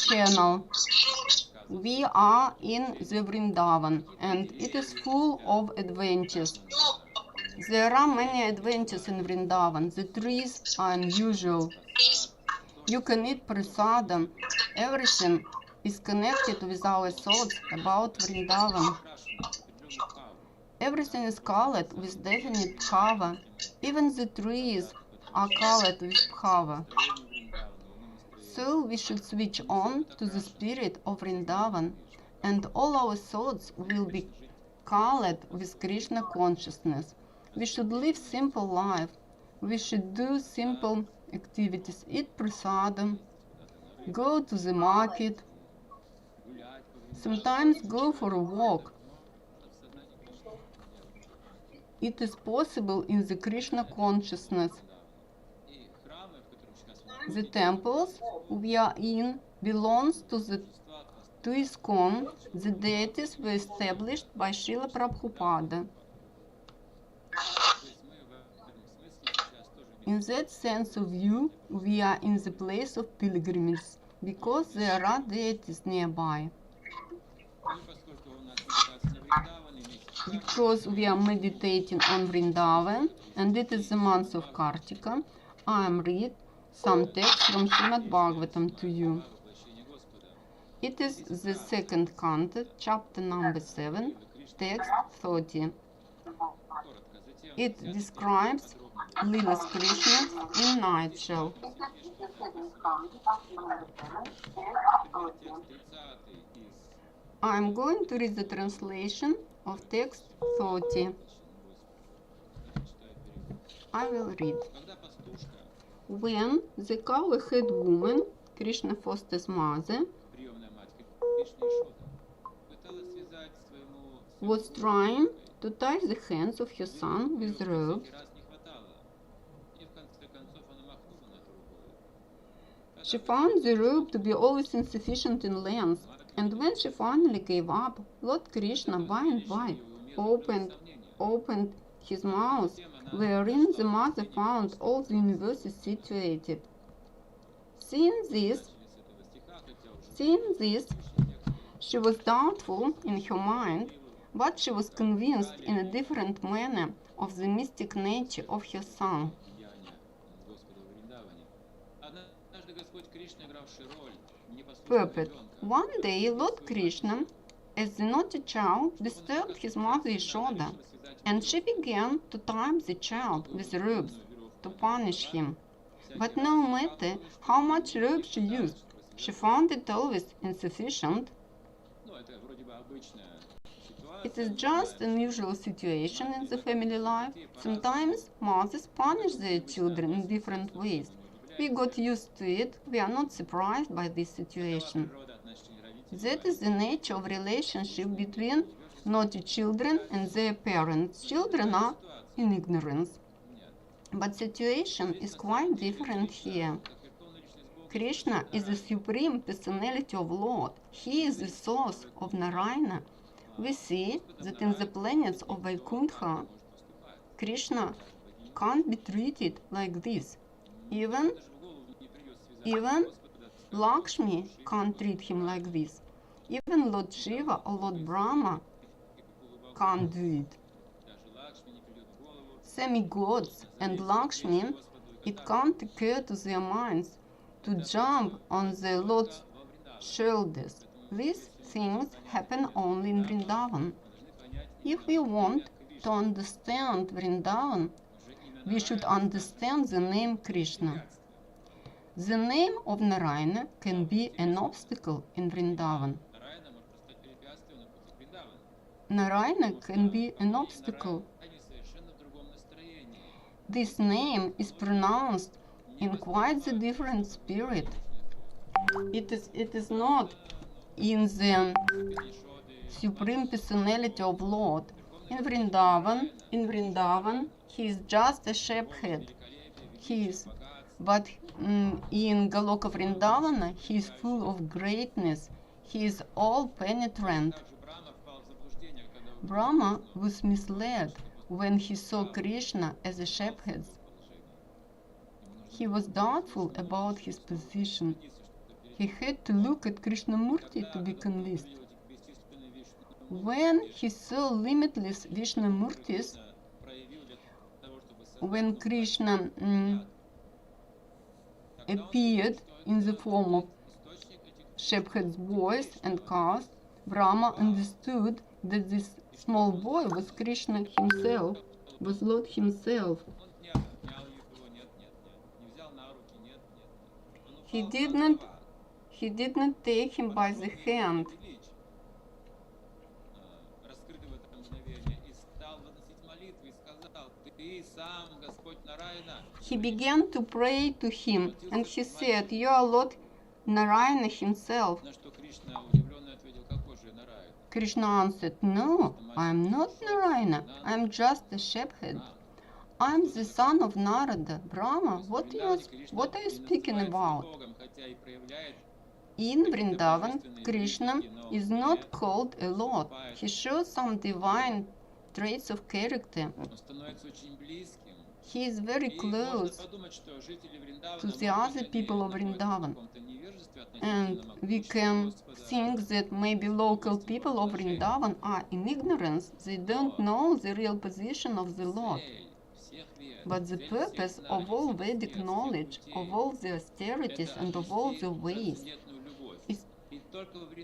channel. We are in the Vrindavan, and it is full of adventures. There are many adventures in Vrindavan. The trees are unusual. You can eat prasadam. Everything is connected with our thoughts about Vrindavan. Everything is colored with definite bhava. Even the trees are colored with bhava. So we should switch on to the spirit of Vrindavan, and all our thoughts will be colored with Krishna consciousness. We should live simple life. We should do simple activities, eat prasadam, go to the market, sometimes go for a walk. It is possible in the Krishna consciousness. The temples we are in belongs to ISKCON. The deities were established by Srila Prabhupada. In that sense of view, we are in the place of pilgrimage, because there are deities nearby. Because we are meditating on Vrindavan, and it is the month of Kartika, I am read some text from Srimad Bhagavatam to you. It is the second canto, chapter number 7, text 30. It describes Lilas Krishna in nutshell. I am going to read the translation of text 30. I will read. When the cow-head woman, Krishna Foster's mother, was trying to tie the hands of her son with ropes, she found the rope to be always insufficient in length, and when she finally gave up, Lord Krishna by and by opened his mouth, wherein the mother found all the universes situated. Seeing this, she was doubtful in her mind, but she was convinced in a different manner of the mystic nature of her son. Purport. One day, Lord Krishna, as the naughty child, disturbed his mother Yashoda, and she began to tie the child with ropes to punish him. But no matter how much rope she used, she found it always insufficient. It is just an usual situation in the family life. Sometimes mothers punish their children in different ways. We got used to it. We are not surprised by this situation. That is the nature of relationship between naughty children and their parents. Children are in ignorance. But situation is quite different here. Krishna is the supreme personality of Lord. He is the source of Narayana. We see that in the planets of Vaikuntha, Krishna can't be treated like this. Even Lakshmi can't treat him like this. Even Lord Shiva or Lord Brahma can't do it. Semi-gods and Lakshmi, it can't occur to their minds to jump on the Lord's shoulders. These things happen only in Vrindavan. If we want to understand Vrindavan, we should understand the name Krishna. The name of Narayana can be an obstacle in Vrindavan. Narayana can be an obstacle. This name is pronounced in quite a different spirit. It is not in the supreme personality of Lord. In Vrindavan, he is just a shepherd. But in Goloka Vrindavana, he is full of greatness. He is all-penetrant. Brahma was misled when he saw Krishna as a shepherd. He was doubtful about his position. He had to look at Krishnamurti to be convinced. When he saw limitless Vishnamurtis, when Krishna appeared in the form of shepherds' boys and cows, Brahma understood that this small boy was Krishna himself, was Lord himself. He did not take him by the hand. He began to pray to him, and he said, "You are Lord Narayana himself." Krishna answered, "No, I am not Narayana. I am just a shepherd. I am the son of Narada. Brahma, what are you speaking about?" In Vrindavan, Krishna is not called a Lord. He shows some divine traits of character. He is very close to the other people of Vrindavan. And we can think that maybe local people of Vrindavan are in ignorance. They don't know the real position of the Lord. But the purpose of all Vedic knowledge, of all the austerities and of all the ways is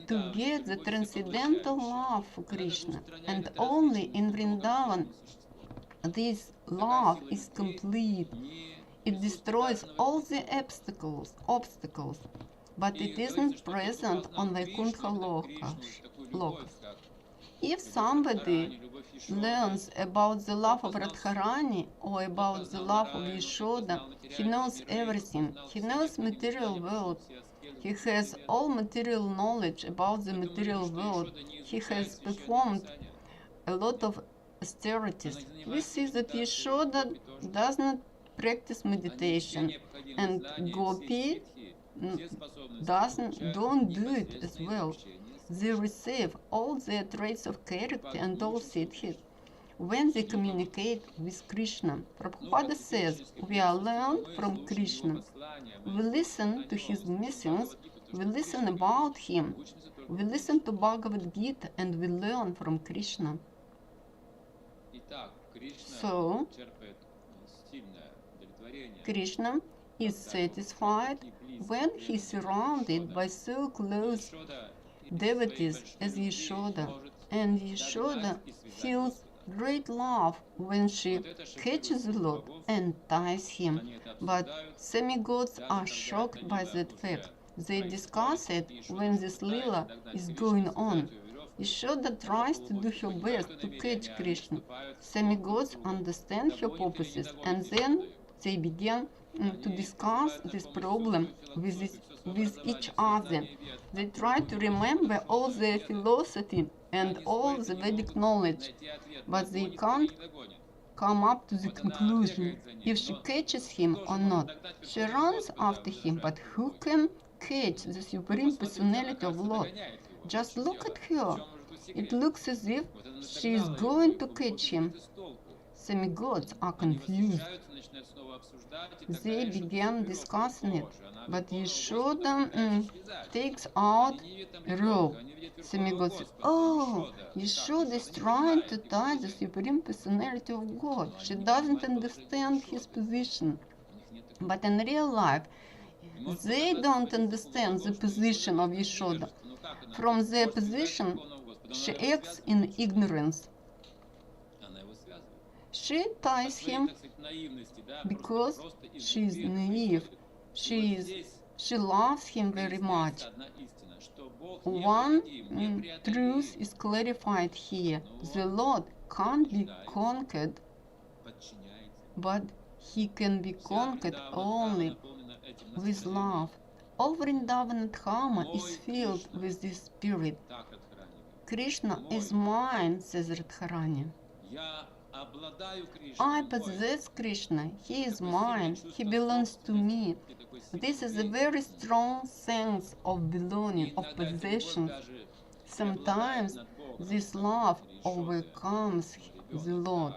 to get the transcendental love for Krishna. And only in Vrindavan this love is complete. It destroys all the obstacles, but it isn't present on Vaikuntha lokas. If somebody learns about the love of Radharani or about the love of Yashoda, he knows everything. He knows material world. He has all material knowledge about the material world. He has performed a lot of austerities. We see that Yashoda does not practice meditation, and Gopi don't do it as well. They receive all their traits of character and all siddhis when they communicate with Krishna. Prabhupada says, we are learned from Krishna. We listen to his messings, we listen about him, we listen to Bhagavad Gita, and we learn from Krishna. So, Krishna is satisfied when he is surrounded by so close devotees as Yashoda, and Yashoda feels great love when she catches the Lord and ties him. But semi-gods are shocked by that fact. They discuss it when this lila is going on. Yashoda tries to do her best to catch Krishna. Semi-gods understand her purposes, and then they begin to discuss this problem with each other. They try to remember all their philosophy and all the Vedic knowledge, but they can't come up to the conclusion if she catches him or not. She runs after him, but who can catch the Supreme Personality of Lord? Just look at her. It looks as if she is going to catch him. Semi-gods are confused. They began discussing it, but Yashoda takes out a rope. Semi-god says, "Oh, Yashoda is trying to tie the Supreme Personality of God. She doesn't understand his position." But in real life, they don't understand the position of Yashoda. From their position, she acts in ignorance. She ties him because she is naive. She loves him very much. One truth is clarified here. The Lord can't be conquered, but he can be conquered only with love. All Vrindavan Dhama is filled with this spirit. Krishna is mine, says Radharani. I possess Krishna. He is mine. He belongs to me. This is a very strong sense of belonging, of possession. Sometimes this love overcomes the Lord.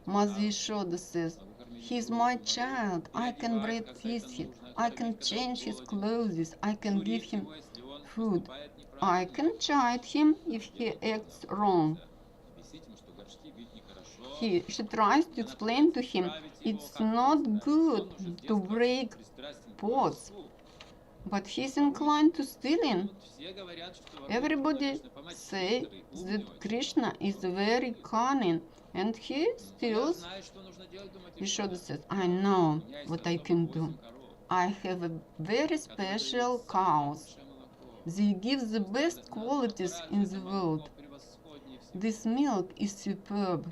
Mother Yashoda says, "He is my child. I can breastfeed him. I can change his clothes, I can give him food, I can chide him if he acts wrong. She tries to explain to him it's not good to break pots, but he's inclined to stealing. Everybody says that Krishna is very cunning and he steals. Yashoda says, I know what I can do. I have a very special cows. They give the best qualities in the world. This milk is superb.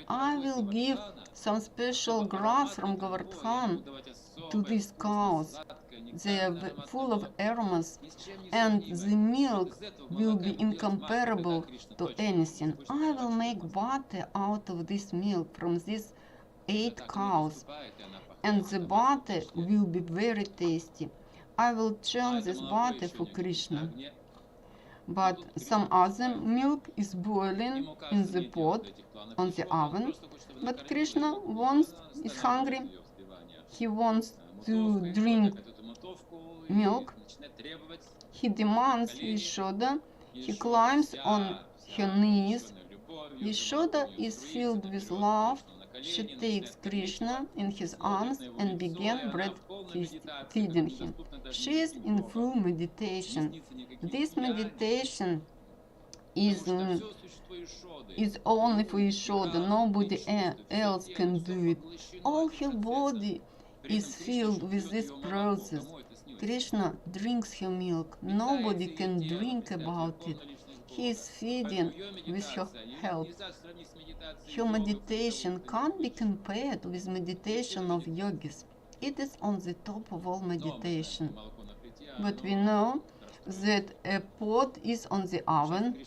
I will give some special grass from Govardhan to these cows. They are full of aromas, and the milk will be incomparable to anything. I will make butter out of this milk from these 8 cows, and the butter will be very tasty. I will churn this butter for Krishna. But some other milk is boiling in the pot on the oven, but Krishna is hungry. He wants to drink milk. He demands Yashoda. He climbs on her knees. Yashoda is filled with love. She takes Krishna in his arms and begins breastfeeding him. She is in full meditation. This meditation is only for Yashoda. Nobody else can do it. All her body is filled with this process. Krishna drinks her milk. Nobody can drink about it. He is feeding with her help. Her meditation can't be compared with meditation of yogis. It is on the top of all meditation. But we know that a pot is on the oven,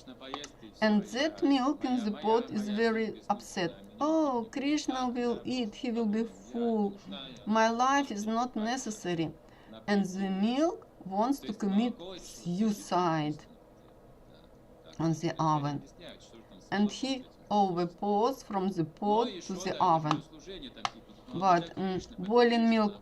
and that milk in the pot is very upset. Oh, Krishna will eat, he will be full. My life is not necessary. And the milk wants to commit suicide on the oven. And he overpours from the pot to the oven. But boiling milk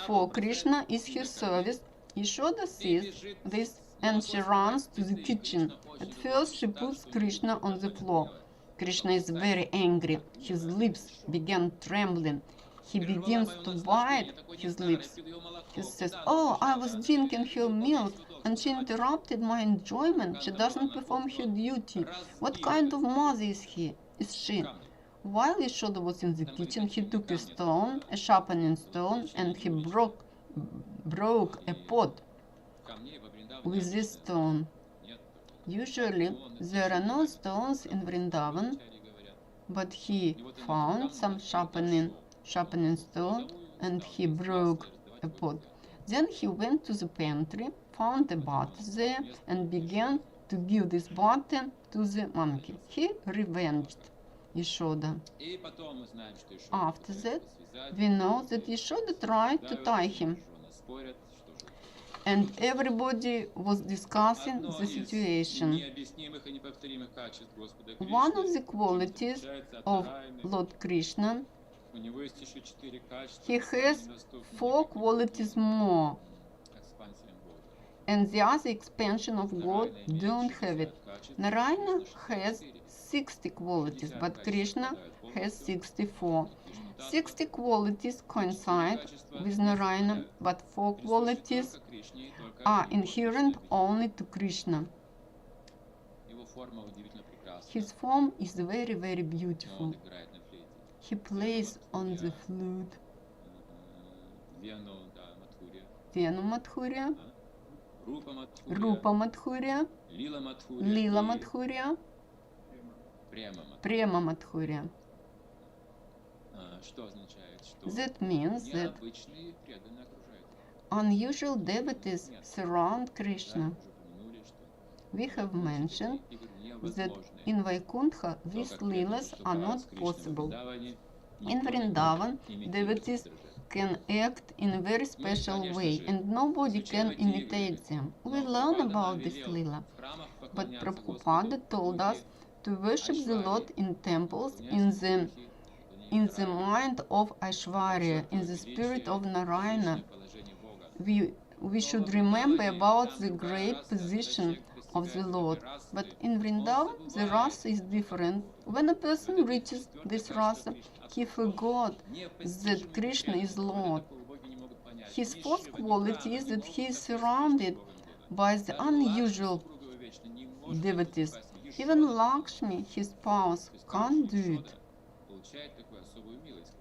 for Krishna is her service. Yashoda sees this and she runs to the kitchen. At first she puts Krishna on the floor. Krishna is very angry. His lips begin trembling. He begins to bite his lips. He says, oh, I was drinking her milk and she interrupted my enjoyment. She doesn't perform her duty. What kind of mother is she? While Yashoda was in the kitchen, he took a stone, a sharpening stone, and he broke a pot with this stone. Usually, there are no stones in Vrindavan, but he found some sharpening stone and he broke a pot. Then he went to the pantry, found a butter there, and began to give this butter to the monkey. He revenged Yashoda. After that, we know that Yashoda tried to tie him, and everybody was discussing the situation. One of the qualities of Lord Krishna, he has 4 qualities more, and the other expansion of God don't have it. Narayana has 60 qualities, but Krishna has 64. 60 qualities coincide with Narayana, but 4 qualities are inherent only to Krishna. His form is very, very beautiful. He plays on the flute. Venu Madhurya, Rupa Madhurya, Lila Madhurya, Prema Madhurya. That means that unusual devotees surround Krishna. We have mentioned that in Vaikuntha these leelas are not possible. In Vrindavan, devotees can act in a very special way and nobody can imitate them. We learn about this leela, but Prabhupada told us to worship the Lord in temples in the in the mind of Aishwarya, in the spirit of Narayana. We should remember about the great position of the Lord. But in Vrindavan, the rasa is different. When a person reaches this rasa, he forgot that Krishna is Lord. His fourth quality is that he is surrounded by the unusual devotees. Even Lakshmi, his spouse, can't do it.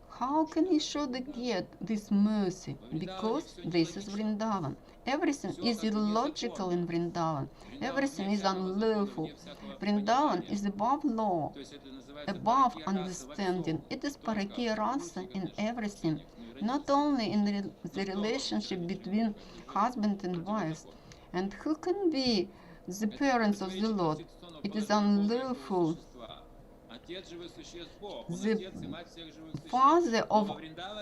How can Yashoda get this mercy? Because this is Vrindavan. Everything is illogical in Vrindavan. Everything is unlawful. Vrindavan is above law, above understanding. It is Parakya rasa in everything, not only in the relationship between husband and wife. And who can be the parents of the Lord? It is unlawful. The father of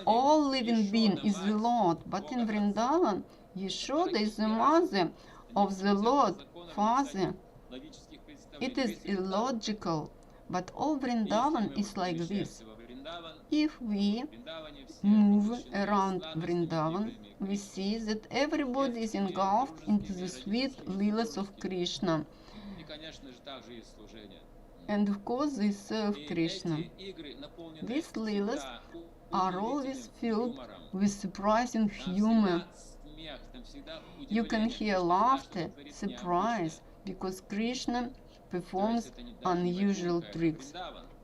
all living beings is the Lord, but in Vrindavan, Yashoda is the mother of the Lord, Father. It is illogical, but all Vrindavan is like this. If we move around Vrindavan, we see that everybody is engulfed into the sweet lilas of Krishna. And of course, they serve Krishna. These lilas are always filled with surprising humor. You can hear laughter, surprise, because Krishna performs unusual tricks.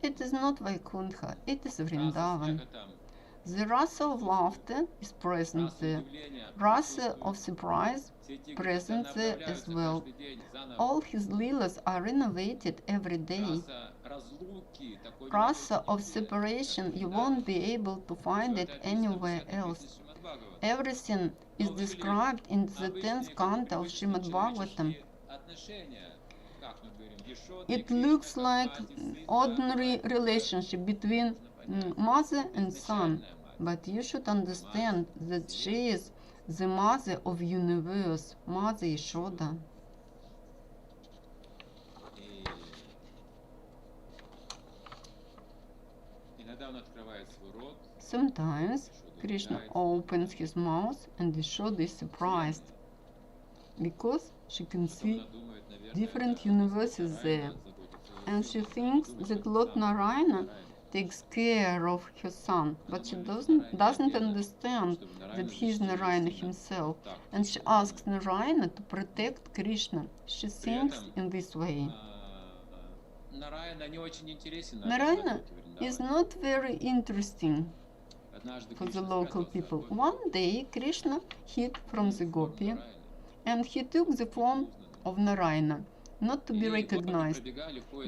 It is not Vaikuntha, it is Vrindavan. The rasa of laughter is present there. Rasa of surprise present there as well. All his lilas are renovated every day. Rasa of separation, you won't be able to find it anywhere else. Everything is described in the 10th canto of Srimad Bhagavatam. It looks like ordinary relationship between mother and son, but you should understand that she is the mother of universe, Mother Yashoda. Sometimes Krishna opens his mouth and Yashoda is surprised, because she can see different universes there, and she thinks that Lord Narayana takes care of her son, but she doesn't understand that he is Narayana himself, and she asks Narayana to protect Krishna. She thinks in this way. Narayana is not very interesting for the local people. One day Krishna hid from the gopi, and he took the form of Narayana, not to be recognized.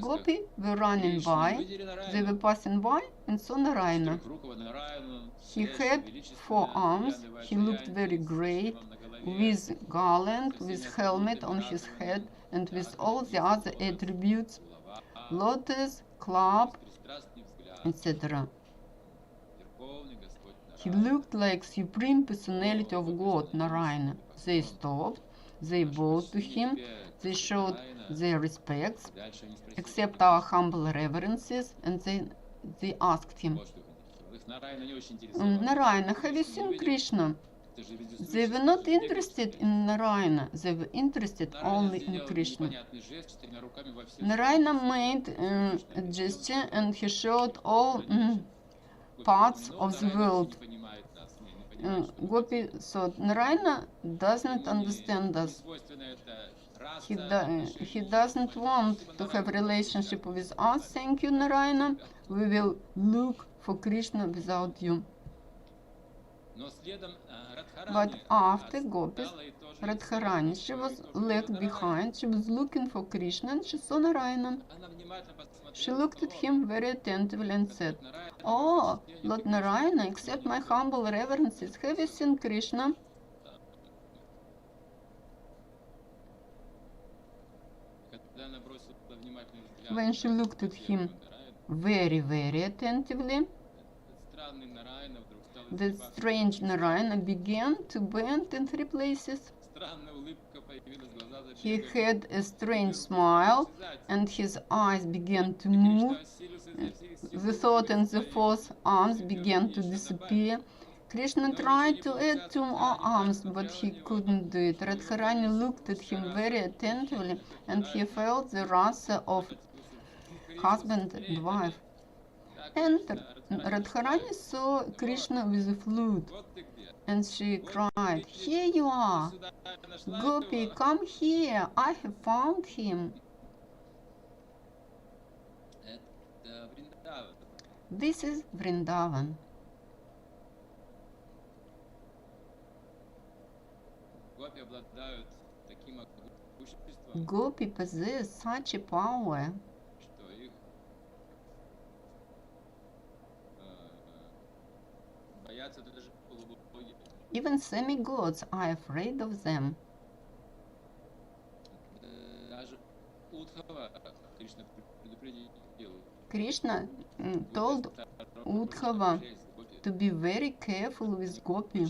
Gopi were running by, they were passing by and saw Narayana. He had 4 arms, he looked very great, with garland, with helmet on his head, and with all the other attributes, lotus, club, etc. He looked like supreme personality of God, Narayana. They stopped, they bowed to him, they showed their respects, accept our humble reverences, and they asked him, Narayana, have you seen Krishna? They were not interested in Narayana, they were interested only in Krishna. Narayana made a gesture and he showed all parts of the world. Gopi thought, Narayana doesn't understand us. He doesn't want to have relationship with us. Thank you, Narayana. We will look for Krishna without you. But after Gopis, Radharani, she was left behind. She was looking for Krishna and she saw Narayana. She looked at him very attentively and said, Oh, Lord Narayana, accept my humble reverences. Have you seen Krishna? When she looked at him very, very attentively, the strange Narayana began to bend in 3 places. He had a strange smile, and his eyes began to move the third and the fourth arms began to disappear. Krishna tried to add 2 more arms, but he couldn't do it. Radharani looked at him very attentively, and he felt the rasa of husband and wife. And Radharani saw Krishna with a flute, and she cried, "Here you are! Gopi, come here! I have found him!" This is Vrindavan. Gopi possess such a power even semi-gods are afraid of them. Krishna told Uddhava to be very careful with Gopi,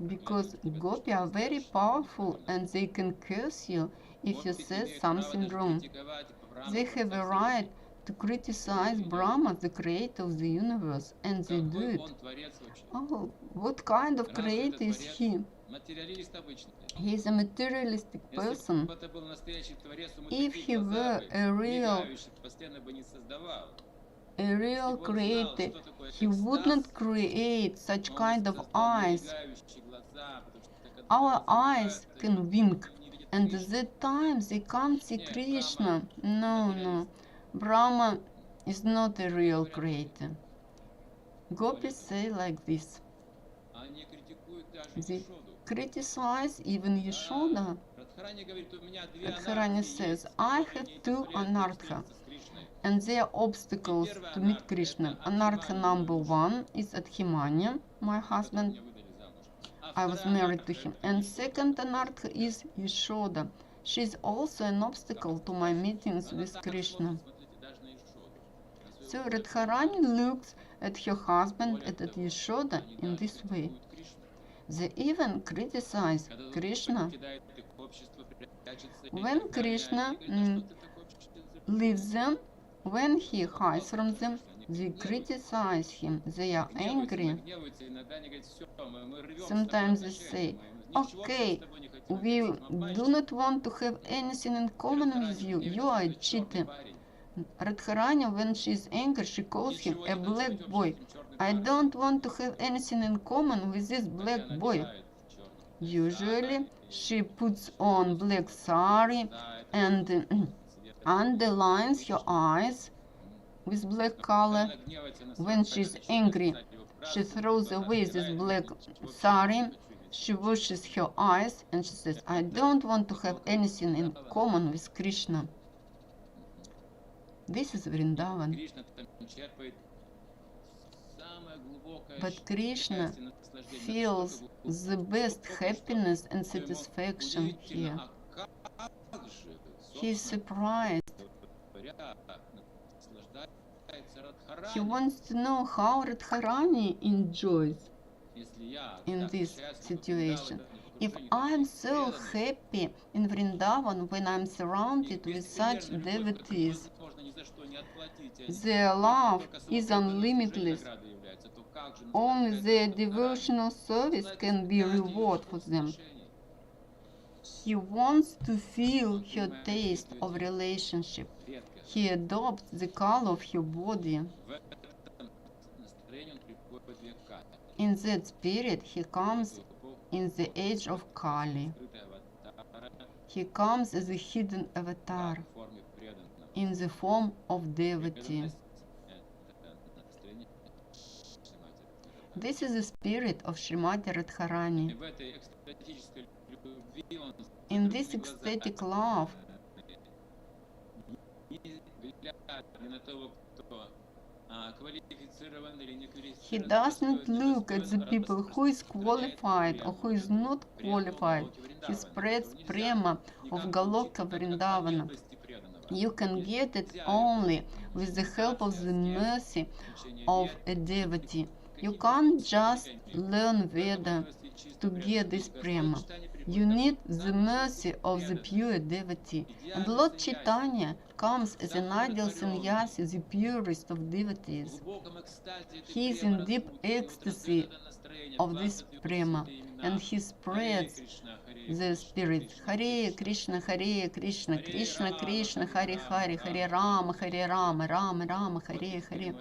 because Gopi are very powerful and they can curse you if you say something wrong. They have a right to criticize Brahma, the creator of the universe, and they do it. Oh, what kind of creator is he? He is a materialistic person. If he were a real creator, he would not create such kind of eyes. Our eyes can wink, and at that time they can't see Krishna. No. Brahma is not a real creator. Gopis say like this. They criticize even Yashoda. Radharani says, "I have 2 anartha, and they are obstacles to meet Krishna. Anartha number 1 is Adhimanya, my husband. I was married to him. And second anartha is Yashoda. She is also an obstacle to my meetings with Krishna." So Radharani looks at her husband and at Yashoda in this way. They even criticize Krishna. When Krishna leaves them, when he hides from them, they criticize him. They are angry. Sometimes they say, "Okay, we do not want to have anything in common with you. You are a cheater." Radharani, when she is angry, she calls him a black boy. "I don't want to have anything in common with this black boy." Usually, she puts on black sari and underlines her eyes with black color. When she is angry, she throws away this black sari. She washes her eyes and she says, "I don't want to have anything in common with Krishna." This is Vrindavan. But Krishna feels the best happiness and satisfaction here. He is surprised. He wants to know how Radharani enjoys in this situation. If I am so happy in Vrindavan when I am surrounded with such devotees, their love is unlimitless. Only their devotional service can be reward for them. He wants to feel her taste of relationship. He adopts the color of her body. In that spirit, he comes in the age of Kali. He comes as a hidden avatar in the form of devotee. This is the spirit of Srimati Radharani. In this ecstatic love, he does not look at the people who is qualified or who is not qualified. He spreads prema of Goloka Vrindavana. You can get it only with the help of the mercy of a devotee. You can't just learn Veda to get this prema. You need the mercy of the pure devotee. And Lord Chaitanya comes as an ideal sannyasi, the purest of devotees. He is in deep ecstasy of this prema, and he spreads the spirit. Hare Krishna, Hare Krishna, Krishna Krishna, Hare Hare, Hare Rama, Rama Rama, Hare Hare.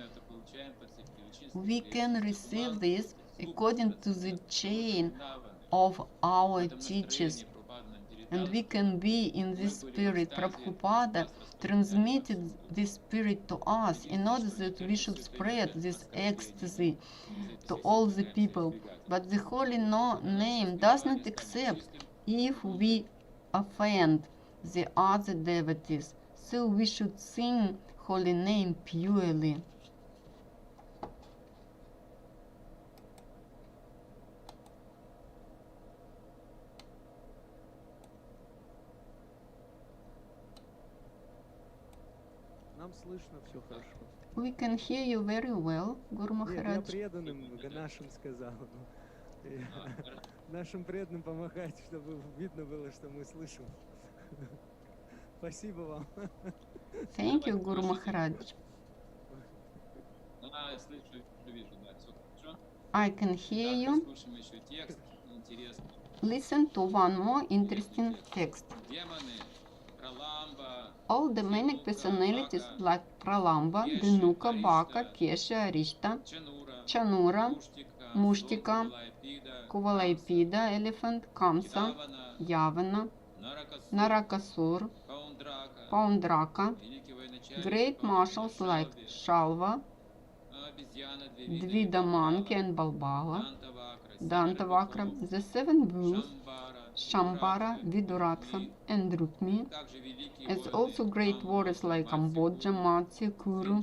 We can receive this according to the chain of our teachers, and we can be in this spirit. Prabhupada transmitted this spirit to us in order that we should spread this ecstasy to all the people. But the holy name does not accept if we offend the other devotees, so we should sing holy name purely. Нам слышно все хорошо. We can hear you very well, Guru Я Maharaj. преданным нашим сказал. Нашим преданным помогать, чтобы видно было, что мы слышим. Спасибо вам. Thank you, Guru Maharaj. I can hear you. Listen to one more interesting text. All demonic personalities like Pralamba, Dhinuka, Baka, Kesha, Arishta, Chanura, Mushtika, Kuvalaipida, elephant, Kamsa, Yavana, Narakasur, Paundraka, great marshals like Shalva, Dvida monkey and Balbala, Dantavakra, the seven bulls, Shambhara, Viduratha, and Rukmi, as also great warriors like Ambodja, Matsya, Kuru,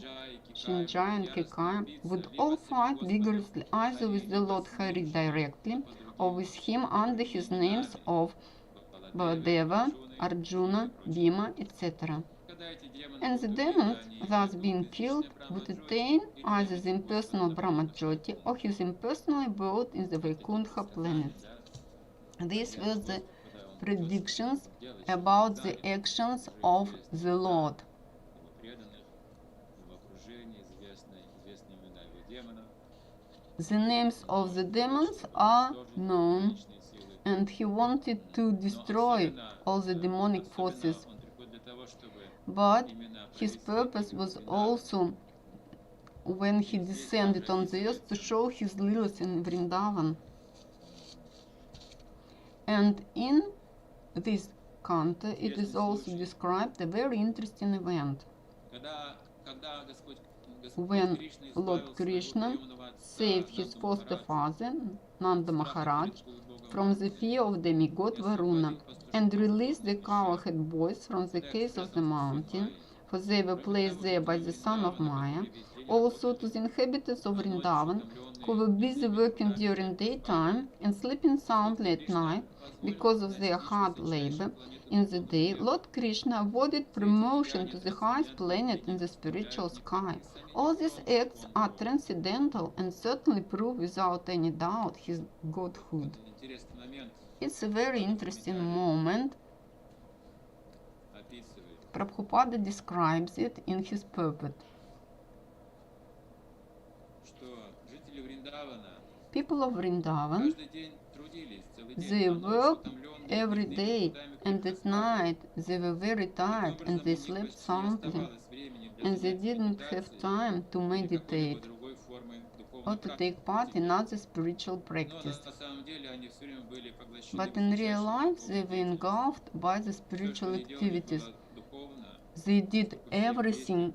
Shinjai, and Kekaya, would all fight vigorously either with the Lord Hari directly or with him under his names of Baladeva, Arjuna, Bhima, etc. And the demons, thus being killed, would attain either the impersonal Brahmajyoti or his impersonal abode in the Vaikuntha planets. These were the predictions about the actions of the Lord. The names of the demons are known, and he wanted to destroy all the demonic forces. But his purpose was also, when he descended on the earth, to show his lilas in Vrindavan. And in this canto, it is also described a very interesting event. When Lord Krishna saved his foster father, Nanda Maharaj, from the fear of demigod Varuna, and released the cowherd boys from the caves of the mountain, for they were placed there by the son of Maya, also to the inhabitants of Vrindavan, who were busy working during daytime and sleeping soundly at night because of their hard labor. In the day, Lord Krishna awarded promotion to the highest planet in the spiritual sky. All these acts are transcendental and certainly prove without any doubt his godhood. It's a very interesting moment. Prabhupada describes it in his purport. People of Vrindavan, they worked every day, and at night they were very tired and they slept soundly, and they didn't have time to meditate or to take part in other spiritual practice. But in real life they were engulfed by the spiritual activities. They did everything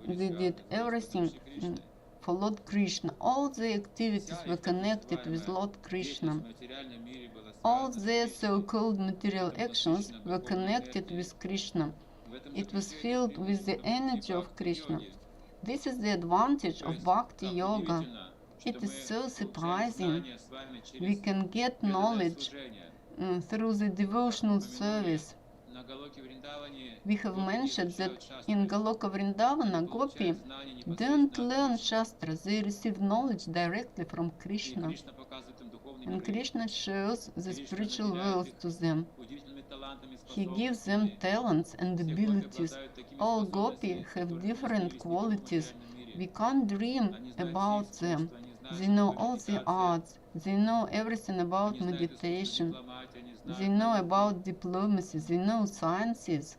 for Lord Krishna. All the activities were connected with Lord Krishna. All their so-called material actions were connected with Krishna. It was filled with the energy of Krishna. This is the advantage of Bhakti Yoga. It is so surprising. We can get knowledge through the devotional service. We have mentioned that in Goloka Vrindavana, Gopi don't learn Shastra, they receive knowledge directly from Krishna. And Krishna shows the spiritual world to them. He gives them talents and abilities. All gopis have different qualities. We can't dream about them. They know all the arts. They know everything about meditation. They know about diplomacy. They know sciences.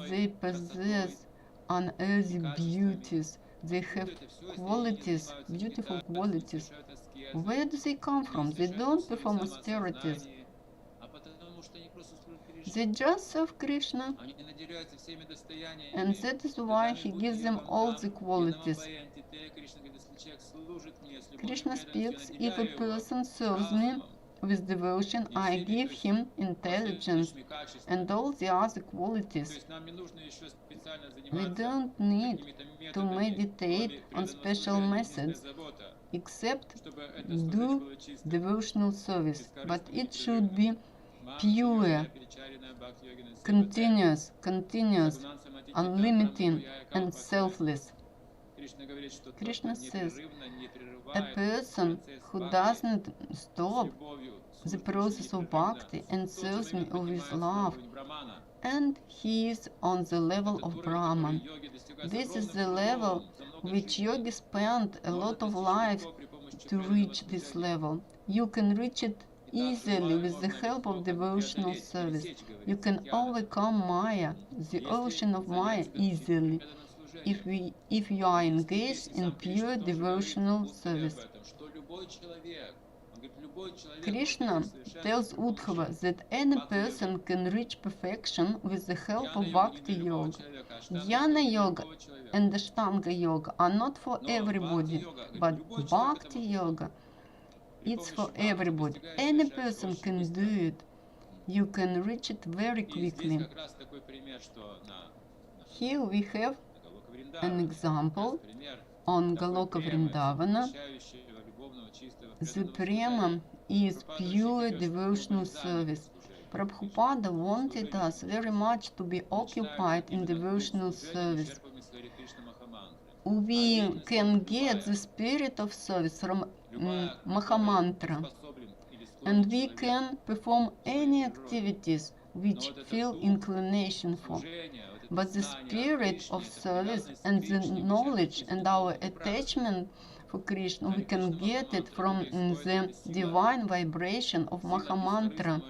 They possess unearthly beauties. They have qualities, beautiful qualities. Where do they come from? They don't perform austerities. They just serve Krishna. And that is why he gives them all the qualities. Krishna speaks, if a person serves me with devotion, I give him intelligence and all the other qualities. We don't need to meditate on special methods except do devotional service, but it should be pure, continuous, unlimited, and selfless. Krishna says, a person who doesn't stop the process of bhakti and serves me with love, and he is on the level of Brahman. This is the level which yogis spend a lot of life to reach this level. You can reach it easily with the help of devotional service. You can overcome Maya, the ocean of Maya, easily if you are engaged in pure devotional service. Krishna tells Uddhava that any person can reach perfection with the help of Bhakti Yoga. Jnana Yoga and Ashtanga Yoga are not for everybody, but Bhakti Yoga, it's for everybody. Any person can do it. You can reach it very quickly. Here we have an example on Goloka Vrindavana. The prema is pure devotional service. Prabhupada wanted us very much to be occupied in devotional service. We can get the spirit of service from Mahamantra, and we can perform any activities which feel inclination for. But the spirit of service and the knowledge and our attachment for Krishna, we can get it from the divine vibration of Mahamantra.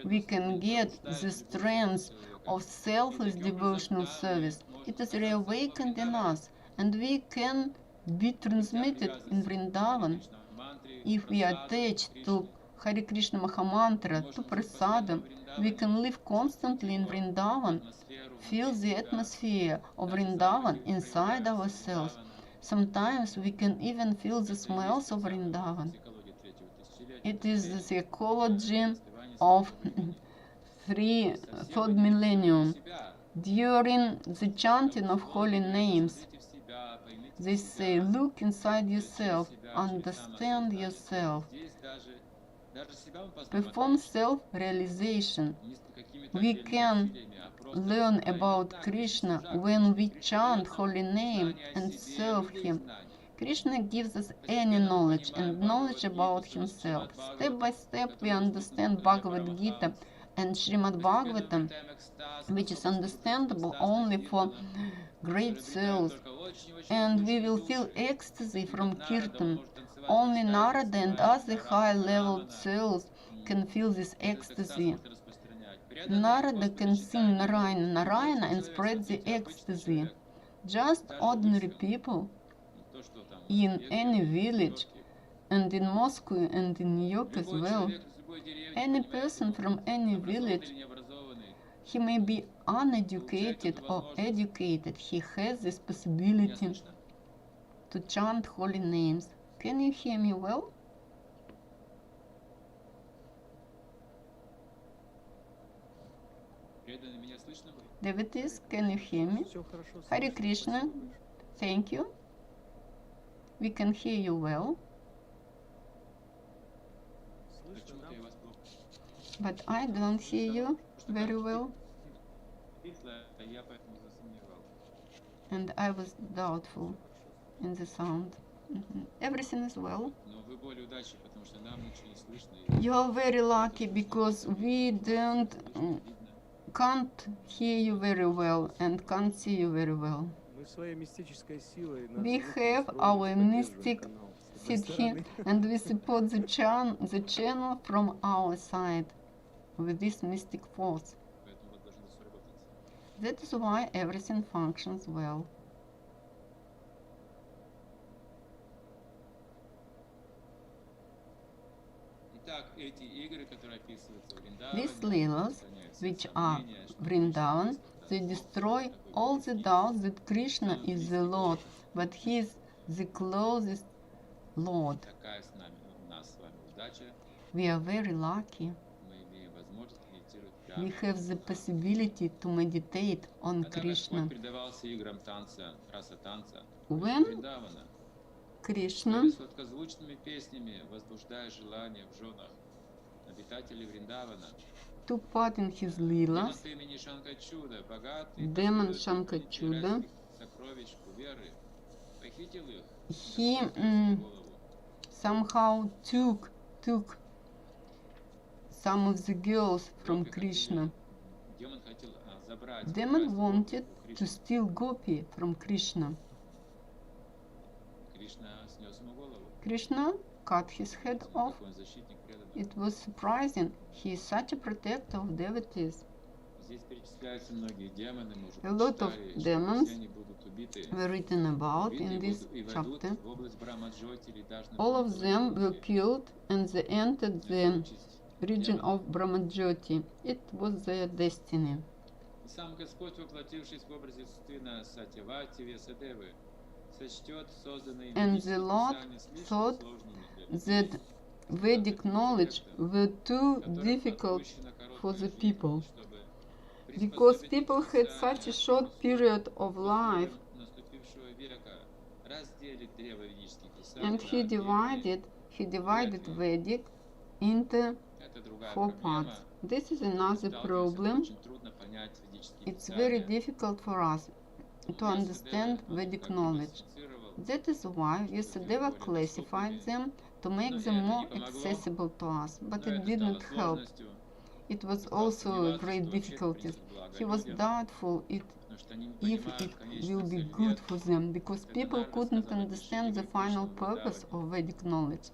We can get the strength of selfless devotional service. It is reawakened in us, and we can be transmitted in Vrindavan. If we attach to Hare Krishna Mahamantra, to Prasada, we can live constantly in Vrindavan, feel the atmosphere of Vrindavan inside ourselves. Sometimes we can even feel the smells of Vrindavan. It is the ecology of third millennium. During the chanting of holy names, they say, look inside yourself, understand yourself, perform self-realization. We can learn about Krishna when we chant holy name and serve him. Krishna gives us any knowledge and knowledge about himself. Step by step we understand Bhagavad Gita and Srimad Bhagavatam, which is understandable only for great souls, and we will feel ecstasy from Kirtan. Only Narada and other high-level souls can feel this ecstasy. Narada can sing Narayana and spread the ecstasy. Just ordinary people in any village, and in Moscow and in New York as well. Any person from any village, he may be uneducated or educated, he has this possibility to chant holy names. Can you hear me well? Devotees, can you hear me? Hare Krishna, thank you. We can hear you well. But I don't hear you very well. And I was doubtful in the sound. Everything is well. Но вы более удачливы, потому что нам ничего не слышно. И You are very lucky because we don't видно. can't hear you very well and can't see you very well. Мы своей мистической силой на We звук have настроили, our поддерживаем mystic канал с одной sit here стороны. and we support the channel from our side with this mystic force. Поэтому вот должно сработать. That is why everything functions well. Итак, эти игры, которые описываются в These Вриндаване, leelas, устраняются which are сомнения, что Vrindavan, Кришна they есть destroy такой all the близкий. doubts that Krishna is the Lord, but he is the closest Lord. Такая с нами, у нас с вами удача. We are very lucky. Мы имеем возможность медитировать We прямо. have the possibility to meditate on Когда Krishna. Господь предавался играм танца, раса танца, When Вриндавана, Krishna своими сладкозвучными песнями, возбуждая желания в женах обитателей Вриндавана, took part in his демон leelas, по имени Шанкачуда, богатый, Демон последователь Шанкачуда, материальских сокровищ Куверы, похитил их, he голову. somehow took some of the girls from Krishna. Демон хотел забрать Demon wanted у to Кришны. steal Gopi from Krishna. Кришна снес ему голову. Krishna cut his head off. Какой он защитник преданных. It was surprising. He is such a protector of devotees. Здесь перечисляются многие демоны, мы уже A lot of прочитали, что demons все они будут убиты. Were written about Убиты in и this войдут chapter. в область Брахмаджоти или даже на All of планету them were Вайкунтхи. killed and they entered the Участь region демонов. of Brahmajyoti. It was their destiny. И сам Господь, воплотившись в образе сына Сатьявати Весадевы, сочтет созданные And ведические the Lord писания слишком thought сложными для that людей, Vedic knowledge were too которым difficult отпущена короткая for the жизнь, people, чтобы because приспособить people had such a short period of life, условиям наступившего века, разделить древо ведических писаний and на отдельные. he divided Vedic into Это другая 4 проблема. parts. This is another Сталкиваемся, problem. очень трудно понять ведические It's very писания. difficult for us to understand Vedic knowledge. That is why Vyasadeva classified them to make them more accessible to us, but it did not help. It was also a great difficulty. He was doubtful if it will be good for them, because people couldn't understand the final purpose of Vedic knowledge.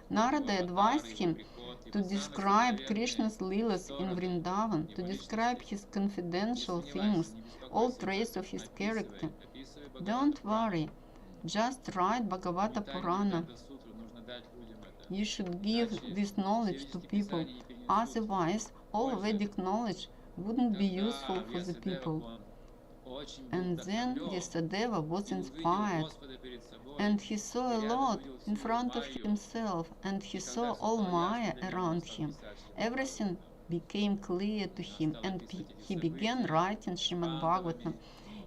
Narada advised him to describe Krishna's leelas in Vrindavan, to describe his confidential things, all traits of his character. Don't worry, just write Bhagavata Purana. You should give this knowledge to people, otherwise all Vedic knowledge wouldn't be useful for the people. And then Vyasadeva was inspired, and he saw a lot in front of himself, and he saw all Maya around him. Everything became clear to him, and he began writing Srimad Bhagavatam.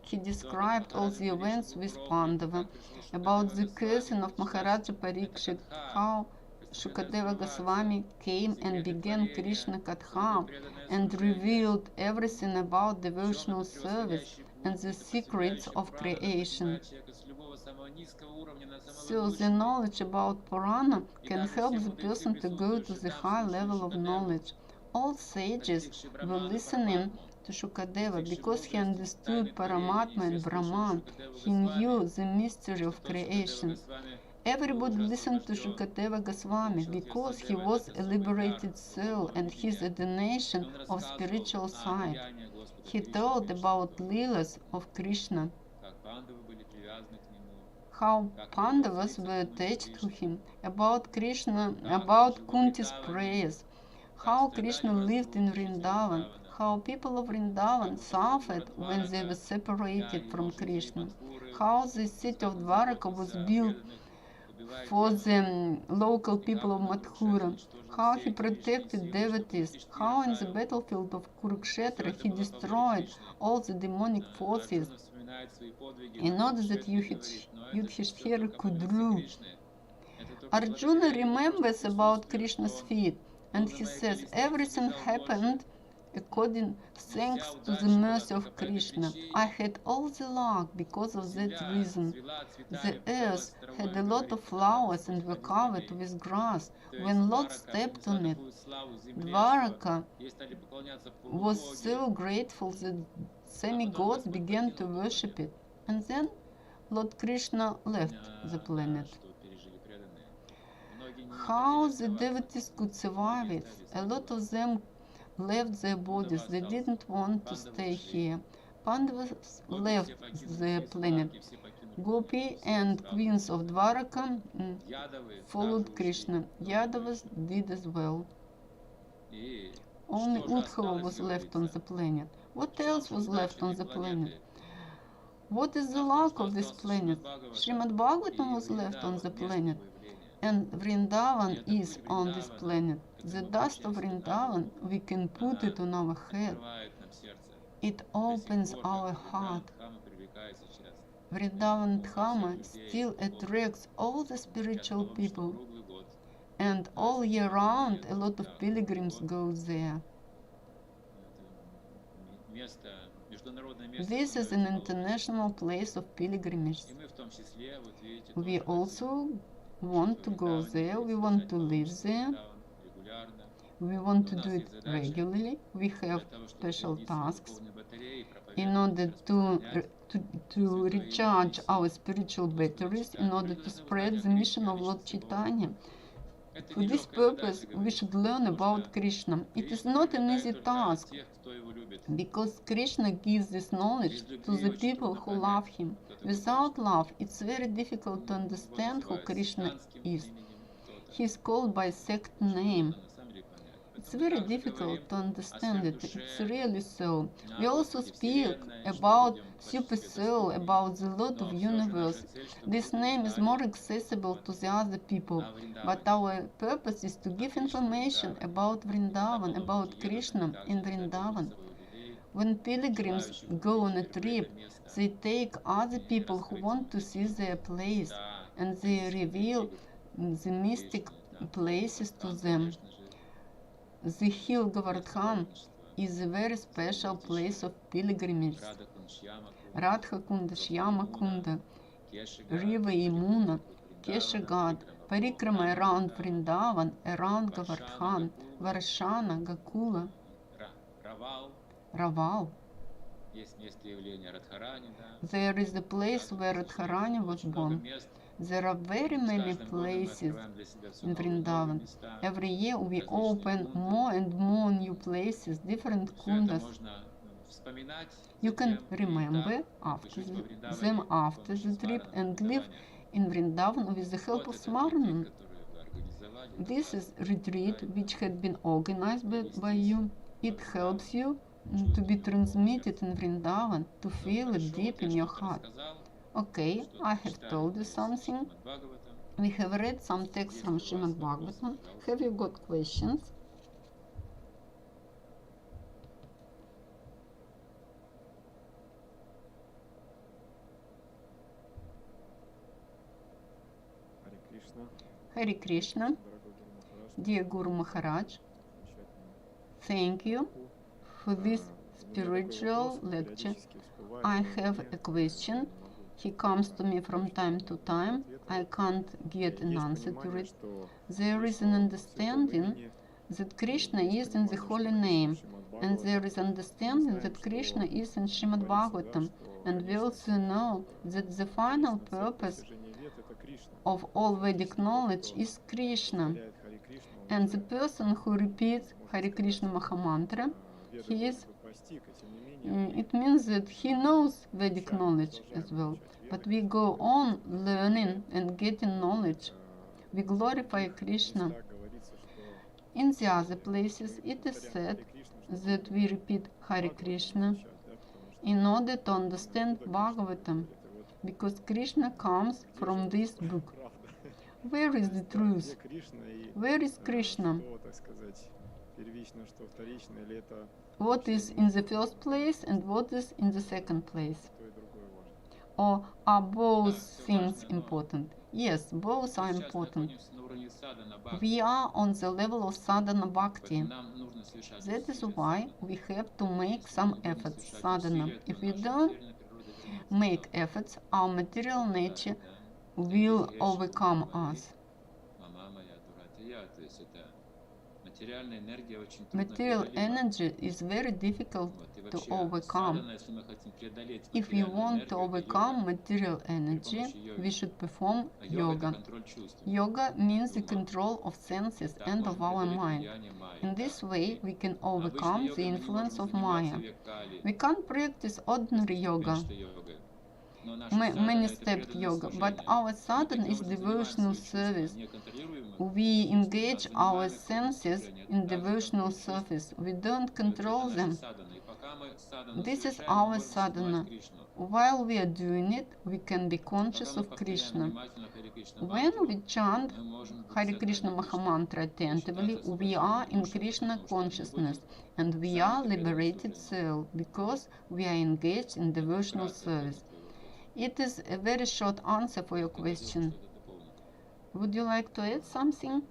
He described all the events with Pandava, about the cursing of Maharaja Parikshit, how Shukadeva Goswami came and began Krishna Katha and revealed everything about devotional service and the secrets of creation. So the knowledge about Purana can help the person to go to the high level of knowledge. All sages were listening to Shukadeva because he understood Paramatma and Brahman. He knew the mystery of creation. Everybody listened to Shukadeva Goswami because he was a liberated soul and his donation of spiritual side. He told about leelas of Krishna, how Pandavas were attached to him, about Krishna, about Kunti's prayers, how Krishna lived in Vrindavan, how people of Vrindavan suffered when they were separated from Krishna, how the city of Dwaraka was built for the local people of Mathura, how he protected devotees, how in the battlefield of Kurukshetra he destroyed all the demonic forces in order that Yudhishthira could rule. Arjuna remembers about Krishna's feet, and he says everything happened according thanks to the mercy of Krishna. I had all the luck because of that reason. The earth had a lot of flowers and were covered with grass. When Lord stepped on it, Dwaraka was so grateful that semi-gods began to worship it. And then Lord Krishna left the planet. How the devotees could survive it? A lot of them left their bodies. They didn't want to stay here. Pandavas left the planet. Gopi and queens of Dwaraka followed Krishna. Yadavas did as well. Only Uddhava was left on the planet. What else was left on the planet? What is the luck of this planet? Srimad Bhagavatam was left on the planet, and Vrindavan is on this planet. The dust of Vrindavan, we can put it on our head. It opens our heart. Vrindavan Dhama still attracts all the spiritual people, and all year round a lot of pilgrims go there. This is an international place of pilgrimage. We also want to go there, we want to live there, we want to do it regularly. We have special tasks in order to recharge our spiritual batteries, in order to spread the mission of Lord Chaitanya. For this purpose, we should learn about Krishna. It is not an easy task, because Krishna gives this knowledge to the people who love him. Without love, it's very difficult to understand who Krishna is. He is called by sect name. It's very difficult to understand it. It's really so. We also speak about Super Soul, about the Lord of Universe. This name is more accessible to the other people, but our purpose is to give information about Vrindavan, about Krishna in Vrindavan. When pilgrims go on a trip, they take other people who want to see their place, and they reveal the mystic places to them. The hill Govardhan is a very special place of pilgrimage. Radha Kunda, Shyama Kunda, River Yamuna, Keshagat, Parikrama around Vrindavan, around Govardhan, Varshana, Gakula, Raval. There is the place where Radharani was born. There are very many places in Vrindavan. Every year we open more and more new places, different kundas. You can remember them after the trip and live in Vrindavan with the help of Smarnan. This is a retreat which had been organized by you. It helps you to be transmitted in Vrindavan, to feel it deep in your heart. Okay, I have told you something. We have read some texts from Srimad Bhagavatam. Have you got questions? Hare Krishna. Dear Guru Maharaj, thank you for this spiritual lecture. I have a question. He comes to me from time to time. I can't get an answer to it. There is an understanding that Krishna is in the holy name, and there is understanding that Krishna is in Srimad Bhagavatam. And we also know that the final purpose of all Vedic knowledge is Krishna. And the person who repeats Hare Krishna Mahamantra, he is it means that he knows Vedic knowledge as well. But we go on learning and getting knowledge. We glorify Krishna. In the other places, it is said that we repeat Hare Krishna in order to understand Bhagavatam, because Krishna comes from this book. Where is the truth? Where is Krishna? What is in the first place and what is in the second place? Or are both things important? Yes, both are important. уровне садхана бхакти. We are on the level of sadhana bhakti. Поэтому нам нужно совершать That is усилия why садханы. we have to make Если мы some не будем efforts совершать sadhana. усилия, то If we наша don't материальная природа вернется make к нам. efforts, our material nature Да. will Ты overcome грешишь, мама us. мама моя, дура я. То есть это материальная энергия очень трудно Material преодолима. energy is very difficult Вот, и to вообще, overcome. садхана, если мы хотим преодолеть If we материальную want to энергию, это overcome йога. material energy, we should perform А йога это yoga. контроль чувств. Yoga means the Ума. control of senses Так and можем of our преодолеть mind. влияние майи. In Да, this way, окей. we can Обычной overcome the йогой мы не influence можем of заниматься Maya. век кали, We can't practice ordinary yoga, бесконечной йогой. Но наша many садхана это step преданное yoga, but служение. our Мы sadhana таким is образом занимаем devotional свои чувства, service. неконтролируемых We чувств, engage а our занимаем их формой senses служения. in Это также devotional контроль чувств. service. We don't И вот это control наша them. садхана. И пока мы садхану This is совершаем, мы our можем осознавать sadhana. Кришну. While we are doing it, we can be conscious Пока мы of повторяем Krishna. внимательно Харе Кришна When мантру, we chant мы можем быть Hare в Krishna сознании Кришны. Mahamantra И attentively, считаться we are освобожденными in душами, Krishna потому что мы consciousness будем and we заняты are преданным liberated служением. soul because we are engaged in Это devotional вкратце ответ service. на твой вопрос. It is a very short answer for your Ты хотел question. что-то дополнить? Would you like to add something?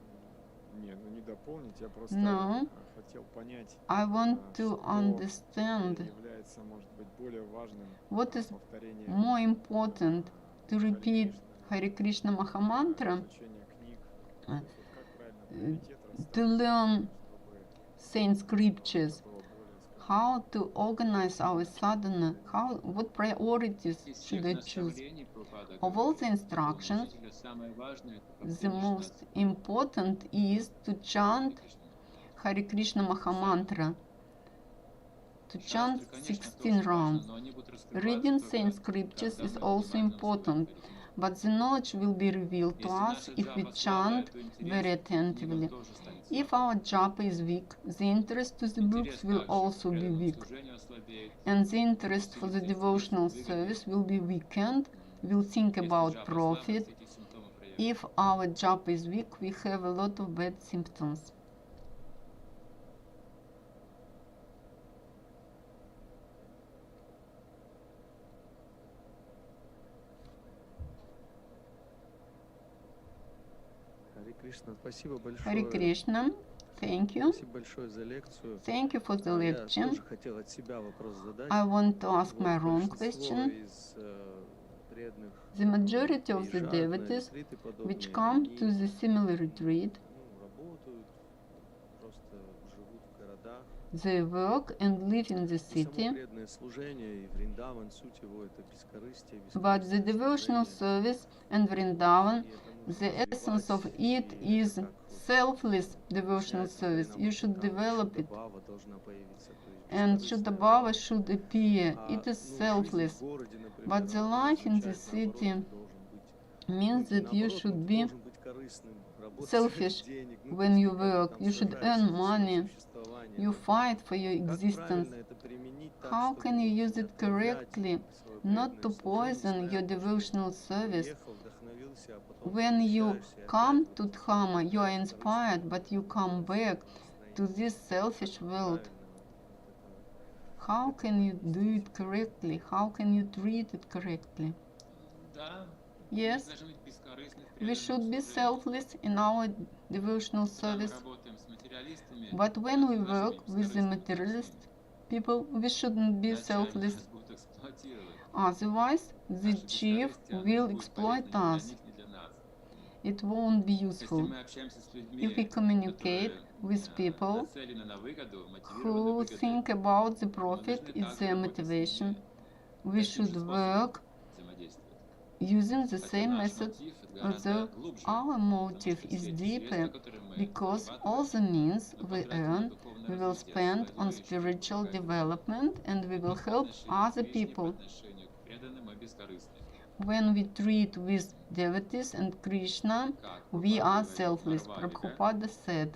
Не, ну не дополнить, я просто No. хотел понять, I want to что understand является, может быть, более важным what is повторение more important to repeat Hare Krishna Mahamantra, изучение книг, э, то есть вот как правильно приоритет to расставить, learn чтобы saint scriptures, было более, скажем, how to organize our sadhana, what priorities Из should всех I choose. наставлений Прабхупада Of all говорит, the instructions, учителя, самое важное это the повторить most 16 important is to chant Харе Кришна. Hare Krishna Mahamantra, to chant Шастры, конечно, 16 тоже важно, rounds. но они будут раскрываться Reading только, saint scriptures когда is мы also внимательно important, слушаем Харе Кришна. but the knowledge will be revealed to Если us наша if we джапа слабая, chant то very интерес к книгам attentively. тоже станет If слабым. our japa is weak, the interest to the books Интерес will также к also be преданному weak, служению ослабеет. and the interest for the Усилится интерес к devotional выгоде. service will be weakened. We'll think Если about джапа profit. слабая, эти симптомы проявятся. If our japa is weak, we have a lot of bad symptoms. Харе Кришна, спасибо Hare большое. Krishna, thank you. Спасибо большое за лекцию. Thank you for the Я lecture. тоже хотел от себя вопрос задать. I want to ask Вот my own большинство question. из преданных The majority of the приезжают на devotees ретриты which подобные, come они, to the similar retreat, работают, просто живут в городах. they work and live in the И само city, преданное служение и Вриндаван, суть его это бескорыстие, but the бескорыстное devotional служение. service and Vrindavan, И это нужно the essence of развивать, it и is это как selfless devotional получается, service. нам You should там develop it, Шудабхава должна появиться, то есть and бескорыстное. Shuddhabhava should appear. А, It is жизнь selfless. в городе, например, But the она life in the означает, city наоборот, ты должен быть, means that you наоборот, should ты be должен быть корыстным, работать selfish ради денег. Ну, то when есть you ты как бы work. там You should сражаешься earn за свое money. существование. You fight for your Как existence. правильно это применить так, How чтобы can you use не it отравлять correctly, свое not to преданное служение, poison your зря, devotional что service? приехал, вдохновился, а потом When you возвращаешься, и come опять to вот Dhamma, you are это inspired, корыстное but you come back to настроение. this selfish world. Правильно, How can you do it correctly? How can you treat it correctly? Да, Yes, мы должны быть бескорыстны в we преданном should be служении. selfless in our devotional Когда мы service, работаем с материалистами, but when we мы должны work быть with the бескорыстными. materialist people, we shouldn't be Иначе selfless. нас будут эксплуатировать. Otherwise, the Наше chief бескорыстие, оно will будет exploit полезно ни us. для них, ни для нас. It won't be Если useful. мы общаемся с людьми, If we communicate которые with people нацелены на выгоду, мотивированы who выгодой, think about the мы profit, должны it's также their работать с motivation, ними we таким should же способом work взаимодействовать. using the Хотя same наш method, мотив гораздо although глубже, our потому motive что is все эти deeper, средства, которые мы because all зарабатываем, the means мы we потратим на earn, духовное we will развитие spend своих on верующих, spiritual помогать им. development, and we will Вот по help отношению к other Кришне, по people. отношению к преданным мы бескорыстны. When we treat with devotees and Krishna, Как we are Прабхупада selfless. говорит, в Марвале, Prabhupada said,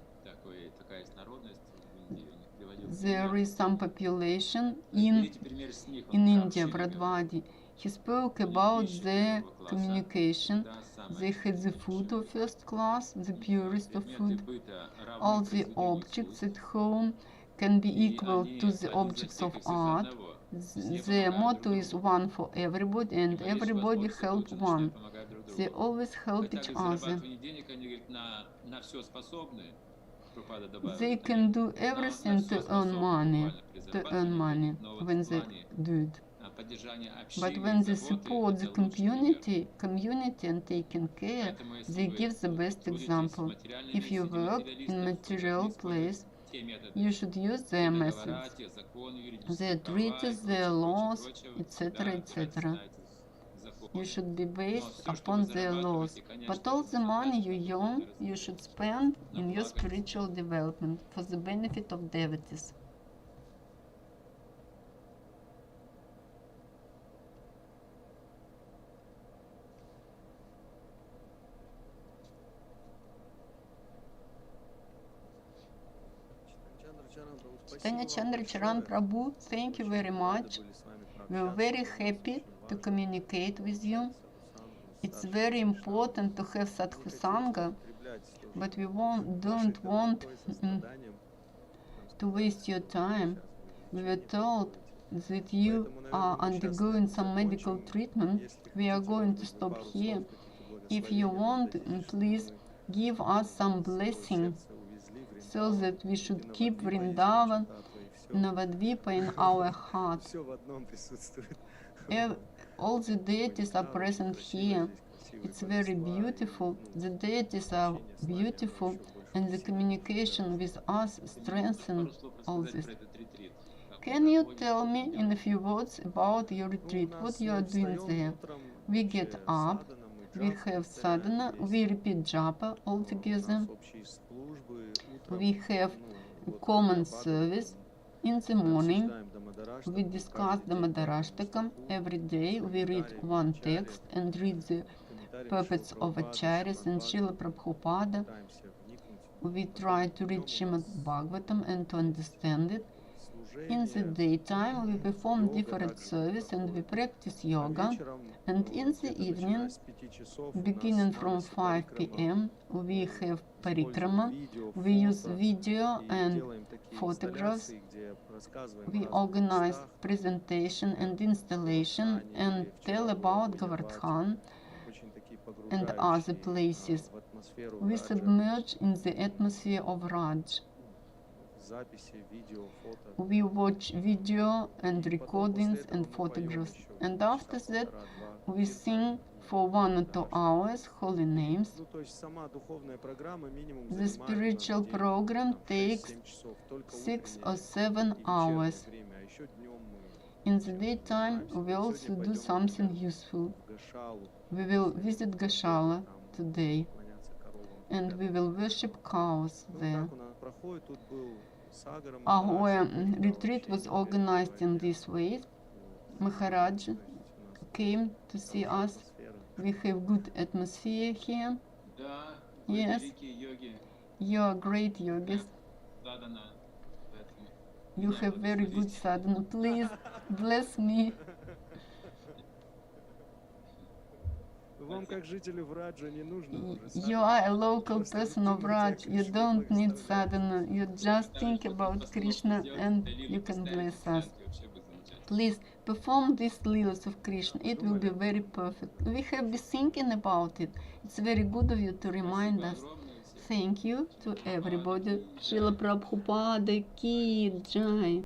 такая есть народность в Индии, у них приводил there пример. is some population in Берите пример с них, он in про India, общение говорит. Vradvadi. He spoke У них about пища their первого класса, communication. еда самая They had the food лучшая. of first class, the purest of Предметы food. быта равны All the произведению objects искусств, at home can be и equal они to the один за objects всех of и все за art. одного. Все The помогают motto друг is другу. one for everybody, И and малейший everybody возможность help случая one. начинают помогать друг They друга. always help Хотя each к other. зарабатыванию денег они, говорит, на все способны. Прабхупада добавил, They говорит, can они do на everything все to earn способны money, буквально при to earn зарабатывании money денег, но вот when в they плане do it. поддержания But общины, when they заботы, support the это лучший пример. community and taking care, Поэтому, если they вы give the best трудитесь в example. материальном If мире you среди work in материалистов, вы material должны использовать place, те методы, you should use те their договора, methods, те законы, their юридические права treaties, и their laws, прочее. Вы etc., всегда опирайтесь etc. на эти законы. You should be Но based все, что вы upon their laws. зарабатываете, But конечно all же, the money you направляйте на earn, духовное you should развитие, spend на in your благо spiritual development for the benefit of devotees. Chaitanya Chandra Charan Prabhu, thank you very much. We are very happy to communicate with you. It's very important to have sadhu sangha, but we don't want to waste your time. We were told that you are undergoing some medical treatment. We are going to stop here. If you want, please give us some blessing so that we should keep Vrindavan, Navadvipa in our heart. Все в одном присутствует. All the deities are present here. It's very beautiful. The deities are beautiful, and the communication with us strengthens all this. Can you tell me in a few words about your retreat, what you are doing there? We get up, we have sadhana, we repeat japa all together, we have common service. In the morning, we discuss the Madharashtakam. Every day we read one text and read the puppets of Acharyas and Srila Prabhupada. We try to read Srimad Bhagavatam and to understand it. In the daytime, we perform different service and we practice yoga. And in the evening, beginning from 5 p.m., we have parikrama. We use video and photographs. We organize presentation and installation and tell about Govardhan and other places. We submerge in the atmosphere of Raj. We watch video and recordings and photographs. And after that, we sing for 1 or 2 hours holy names. The spiritual program takes 6 or 7 hours. In the daytime, we also do something useful. We will visit Goshala today, and we will worship cows there. Our retreat was organized in this way. Maharaj came to see us. We have good atmosphere here. Да, Yes. великие йоги, You are great yogis. задано, поэтому You меня have very good благословите. sadhana. Please bless me. Вам, как жителю Враджа, не нужно уже You are a local person of Raj. You don't need sadhana. You just think about Krishna and you can bless us. Please perform these leelas of Krishna. It will be very perfect. We have been thinking about it. It's very good of you to remind us. Thank you to everybody. Srila Prabhupada Ki Jai.